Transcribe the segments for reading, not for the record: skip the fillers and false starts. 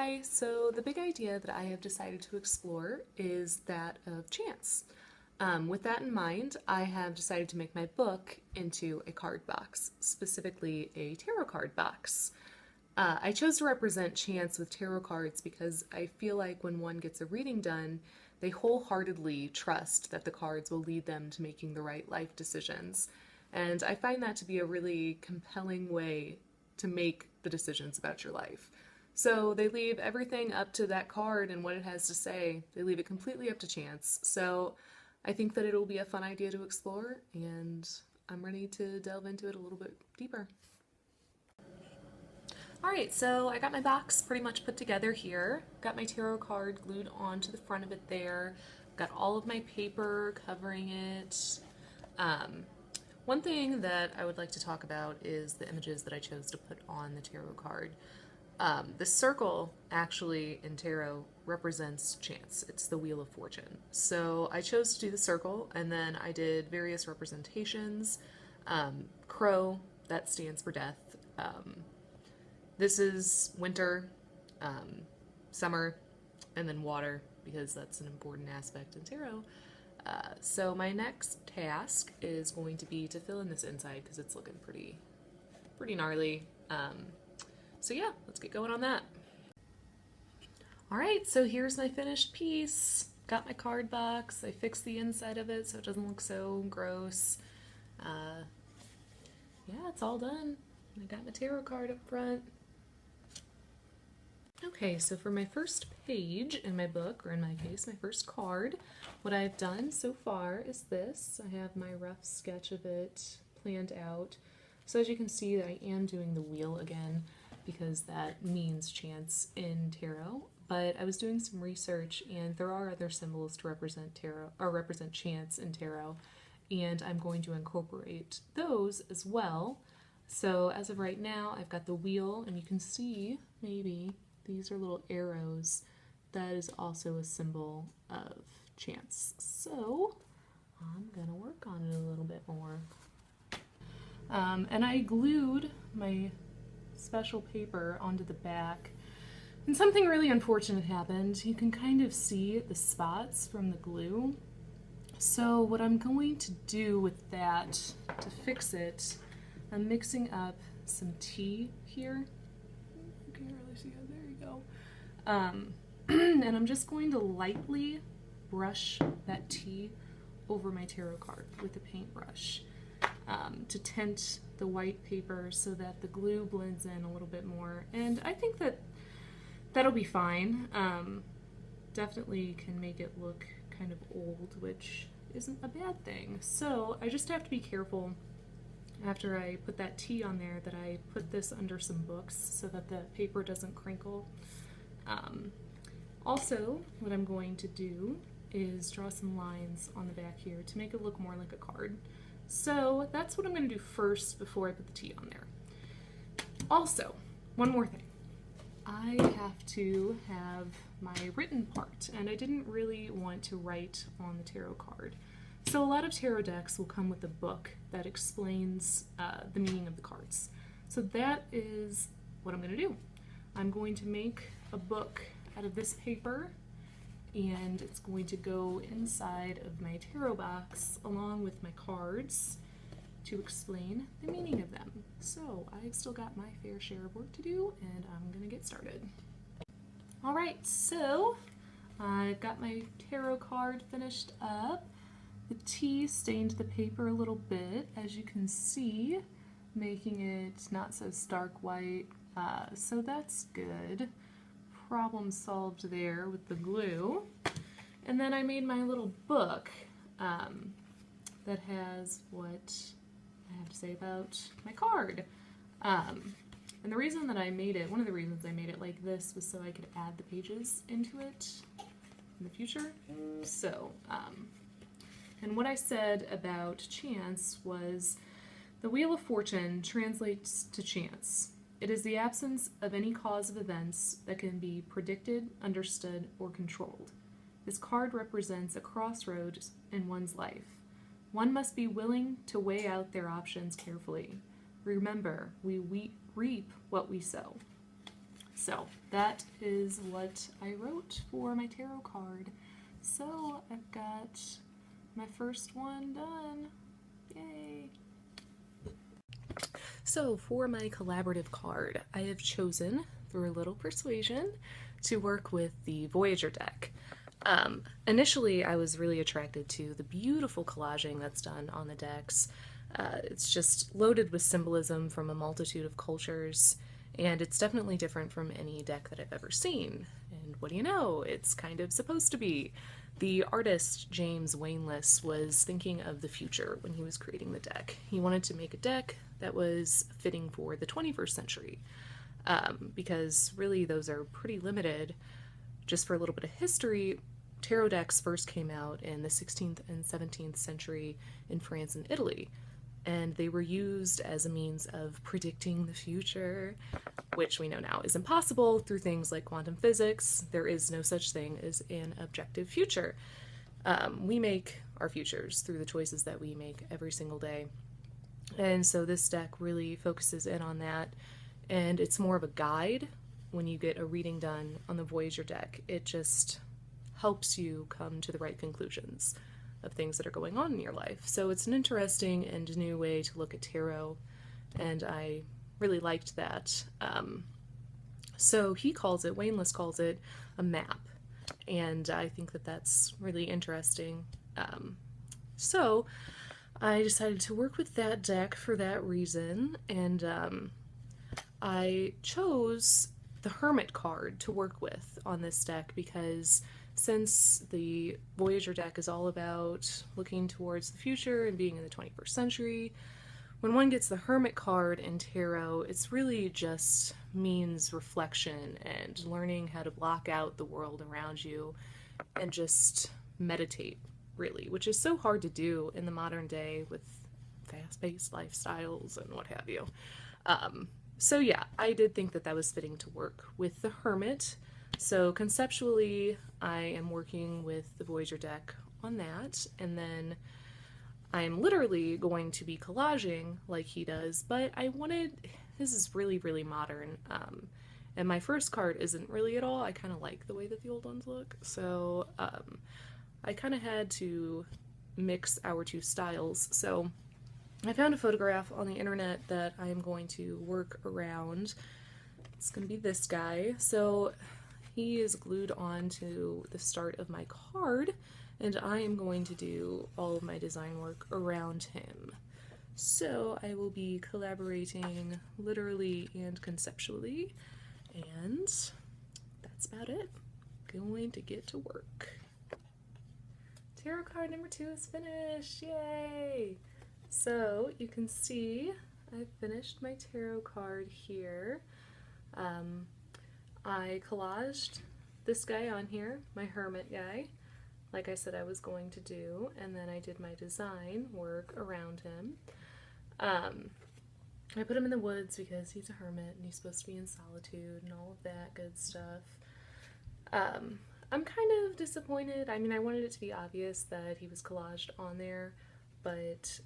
Hi, so the big idea that I have decided to explore is that of chance. With that in mind, I have decided to make my book into a card box, specifically a tarot card box. I chose to represent chance with tarot cards because I feel like when one gets a reading done, they wholeheartedly trust that the cards will lead them to making the right life decisions. And I find that to be a really compelling way to make the decisions about your life. So they leave everything up to that card and what it has to say. They leave it completely up to chance. So I think that it'll be a fun idea to explore, and I'm ready to delve into it a little bit deeper. Alright, so I got my box pretty much put together here. Got my tarot card glued onto the front of it there. Got all of my paper covering it. One thing that I would like to talk about is the images that I chose to put on the tarot card. The circle actually in tarot represents chance. It's the Wheel of Fortune. So I chose to do the circle, and then I did various representations. Crow, that stands for death. This is winter, summer, and then water, because that's an important aspect in tarot. So my next task is going to be to fill in this inside because it's looking pretty gnarly. So yeah, let's get going on that. Alright, so here's my finished piece. Got my card box. I fixed the inside of it so it doesn't look so gross. Yeah, it's all done. I got my tarot card up front. Okay, so for my first page in my book, or in my case, my first card, what I've done so far is this. I have my rough sketch of it planned out. So as you can see, I am doing the wheel again because that means chance in tarot. But I was doing some research, and there are other symbols to represent tarot or represent chance in tarot, and I'm going to incorporate those as well. So as of right now, I've got the wheel, and you can see maybe these are little arrows. That is also a symbol of chance. So I'm gonna work on it a little bit more. And I glued my special paper onto the back, and something really unfortunate happened. You can kind of see the spots from the glue. So what I'm going to do with that to fix it, I'm mixing up some tea here. You can't really see it. There you go. And I'm just going to lightly brush that tea over my tarot card with a paintbrush to tint the white paper so that the glue blends in a little bit more. And I think that that'll be fine. Definitely can make it look kind of old, which isn't a bad thing. So I just have to be careful after I put that tea on there that I put this under some books so that the paper doesn't crinkle. Also, what I'm going to do is draw some lines on the back here to make it look more like a card. So that's what I'm going to do first before I put the tea on there. Also, one more thing. I have to have my written part, and I didn't really want to write on the tarot card. So a lot of tarot decks will come with a book that explains the meaning of the cards. So that is what I'm going to do. I'm going to make a book out of this paper, and it's going to go inside of my tarot box along with my cards to explain the meaning of them. So I've still got my fair share of work to do, and I'm going to get started. Alright, so I've got my tarot card finished up. The tea stained the paper a little bit, as you can see, making it not so stark white, so that's good. Problem solved there with the glue. And then I made my little book that has what I have to say about my card. And the reason that I made it, one of the reasons I made it like this was so I could add the pages into it in the future. So, and what I said about chance was the Wheel of Fortune translates to chance. It is the absence of any cause of events that can be predicted, understood, or controlled. This card represents a crossroads in one's life. One must be willing to weigh out their options carefully. Remember, we reap what we sow. So that is what I wrote for my tarot card. So I've got my first one done. Yay! So for my collaborative card, I have chosen, through a little persuasion, to work with the Voyager deck. Initially, I was really attracted to the beautiful collaging that's done on the decks. It's just loaded with symbolism from a multitude of cultures, and it's definitely different from any deck that I've ever seen. And what do you know? It's kind of supposed to be. The artist, James Wainless, was thinking of the future when he was creating the deck. He wanted to make a deck that was fitting for the 21st century, because really those are pretty limited. Just for a little bit of history, tarot decks first came out in the 16th and 17th century in France and Italy, and they were used as a means of predicting the future, which we know now is impossible through things like quantum physics. There is no such thing as an objective future. We make our futures through the choices that we make every single day. And so this deck really focuses in on that, and it's more of a guide. When you get a reading done on the Voyager deck, it just helps you come to the right conclusions of things that are going on in your life. So it's an interesting and new way to look at tarot, and I really liked that. So Wainless calls it a map, and I think that that's really interesting. So I decided to work with that deck for that reason, and I chose the Hermit card to work with on this deck because since the Voyager deck is all about looking towards the future and being in the 21st century, when one gets the Hermit card in tarot, it's really just means reflection and learning how to block out the world around you and just meditate, really, which is so hard to do in the modern day with fast-paced lifestyles and what have you. So yeah, I did think that that was fitting to work with the Hermit. So conceptually, I am working with the Voyager deck on that, and then I'm literally going to be collaging like he does, but this is really, really modern, and my first card isn't really at all. I kind of like the way that the old ones look, so I kind of had to mix our two styles. So I found a photograph on the internet that I am going to work around. It's going to be this guy. So he is glued on to the start of my card, and I am going to do all of my design work around him. So I will be collaborating literally and conceptually, and that's about it. Going to get to work. Tarot card number 2 is finished! Yay! So you can see I've finished my tarot card here. I collaged this guy on here, my Hermit guy, like I said I was going to do, and then I did my design work around him. I put him in the woods because he's a hermit and he's supposed to be in solitude and all of that good stuff. I'm kind of disappointed. I mean, I wanted it to be obvious that he was collaged on there, but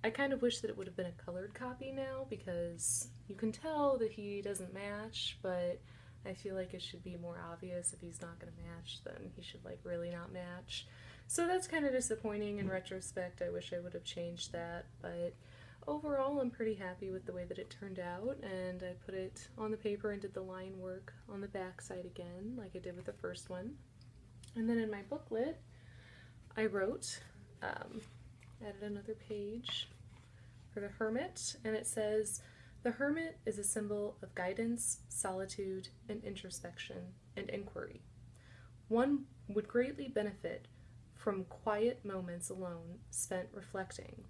I kind of wish that it would have been a colored copy now, because you can tell that he doesn't match, but I feel like it should be more obvious. If he's not going to match, then he should like really not match. So that's kind of disappointing in retrospect. I wish I would have changed that, but overall I'm pretty happy with the way that it turned out, and I put it on the paper and did the line work on the back side again like I did with the first one. And then in my booklet I wrote, added another page for the Hermit, and it says, "The Hermit is a symbol of guidance, solitude, and introspection and inquiry. One would greatly benefit from quiet moments alone spent reflecting.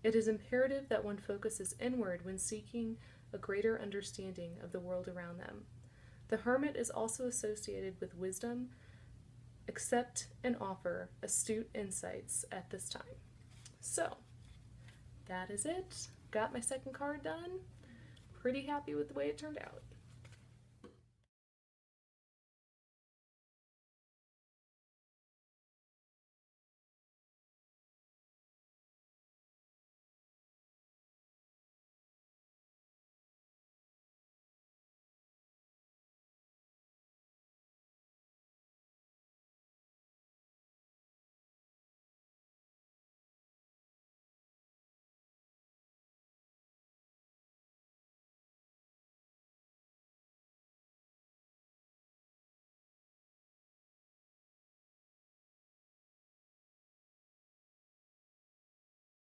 It is imperative that one focuses inward when seeking a greater understanding of the world around them. The Hermit is also associated with wisdom. Accept and offer astute insights at this time." So, that is it. Got my second card done. Pretty happy with the way it turned out.